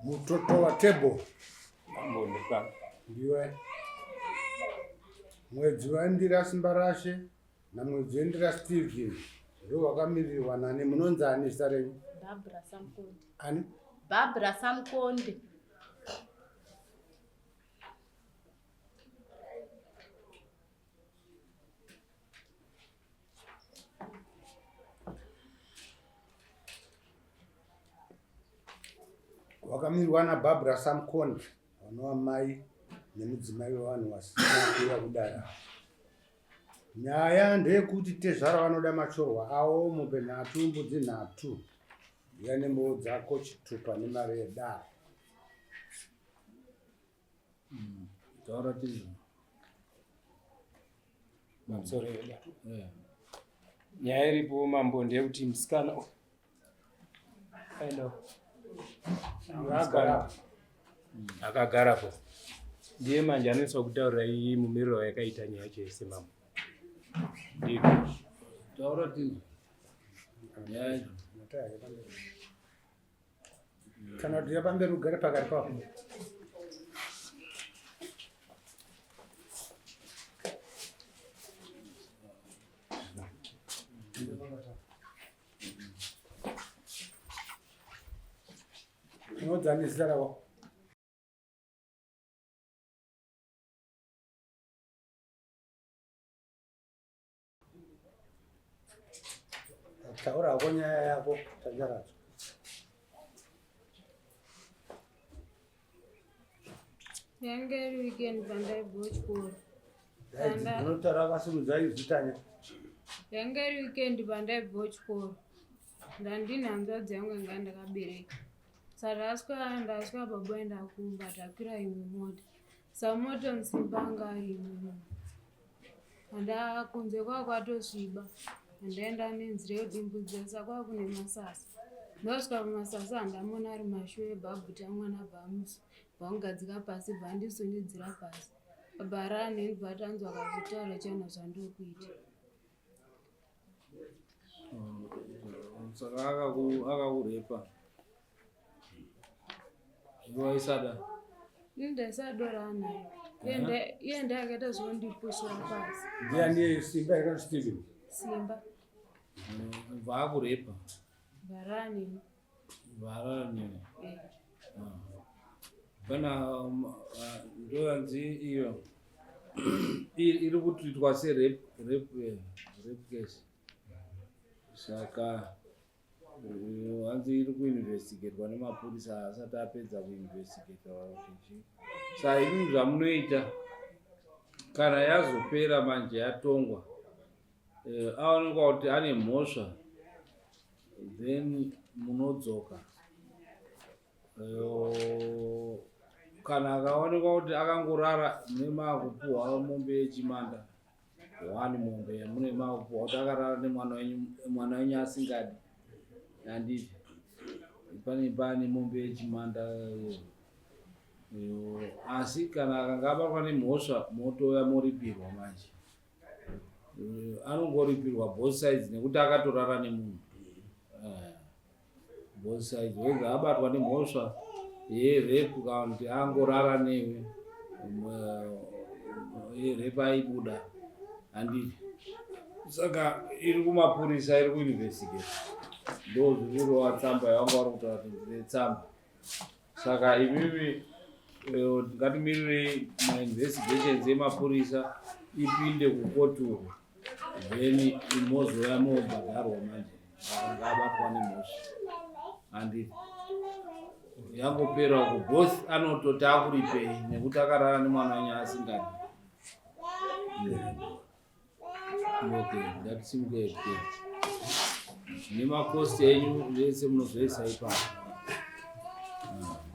Mutoto wa tebo. Mboneka. Ndiwe. Mwedzi waindira simba rashe na mwedzi waindira Steve. Ndo wakamirirwa nani munonzi ani zita renyu? Barbara Samkonde. Ani? Barbara Samkonde. Wakamirwa na Barbara Samkonde, wanova mai nemudzimai wevanhu vasina kuuya kudara. Nyaya ndeyekuti tezvara vanoda machorwa avo mombe nhatu, mbudzi nhatu. Uya nembowo dzako chitupa nemari yedara. Taura tizvo. Mamusoro yedara. Nyaya iripo mambo ndeyekuti musikana aenda akagarapo ndiye manje anoiswa kutaurirai mumiriro yakaita nyaya yacho yese mambo. Ndiko taura tizvo. Nyaya kana kuti yapamberi ugare pakati pavo. Unodza zita rako? Taura hako nyaya yako tanyaradzo. Yanga weekend bandai bochkoro. Unotaura kasurudza izitanya. Yanga weekend bandai bochkoro. Ndandina hanzva dzangu nga ndakabereka. Saka ndaswa baba enda kumba takwira imwe mota. Samoto nsibanga imwe. Kunze kwatosviba. Ndaenda nenzira yodimbudza saka kune masasa. Ndosvika kumasasa ndamona ari mashure bhabhuta mwana bhamusi. Bhangadzika pasi bhandisondidzira pasi. Baba nenibvatanzwa akazvitaura chana zvandokuita. Saka akakurepa. Waisada. Ndasadora naye. Yende akaita zvondipusura pasi. Ndiani Simba eka Steven? Simba. Vakurepa. Varani. Kana ndoyanzi iyo iri kuitwa rape case. Saka hanzi iri kuinvestigatewa nemapurisa asati apedza kuinvestigata kuti saka ini zvamunoita kana yazopera manje yatongwa aonekwa kuti ane mhosva then munodzoka. Kana akaonekwa kuti akangorara nemakupuhwa mombe yechimanda 1 mombe mune makupuhwa kuti akarara nemwana wenyu asingadi handiti pane mombe yechimanda asi kana akanga abatwa nemhosva motoya moripirwa manje. Anongoripirwa both sides nekuti akatorara nemunhu. Both sides wega abatwa nemhosva yerape kana kuti angorara newe yerape aibuda handiti. Saka iri kumapurisa iri kuinvestigate. Ndo zvirova tsamba yavanga vari kutaura kuti ndine tsamba. Saka imimi ngatimirire mainvestigations emapurisa ipinde kukotu then imozoya mobhadharwa manje akanga abatwa nemhosva handiti. Yangopera uko both anototi akuripei nekuti akarara nemwana wenyu asingadi. Okay, ngatisimukei nemakosti enyu vese munozoisa ipapo.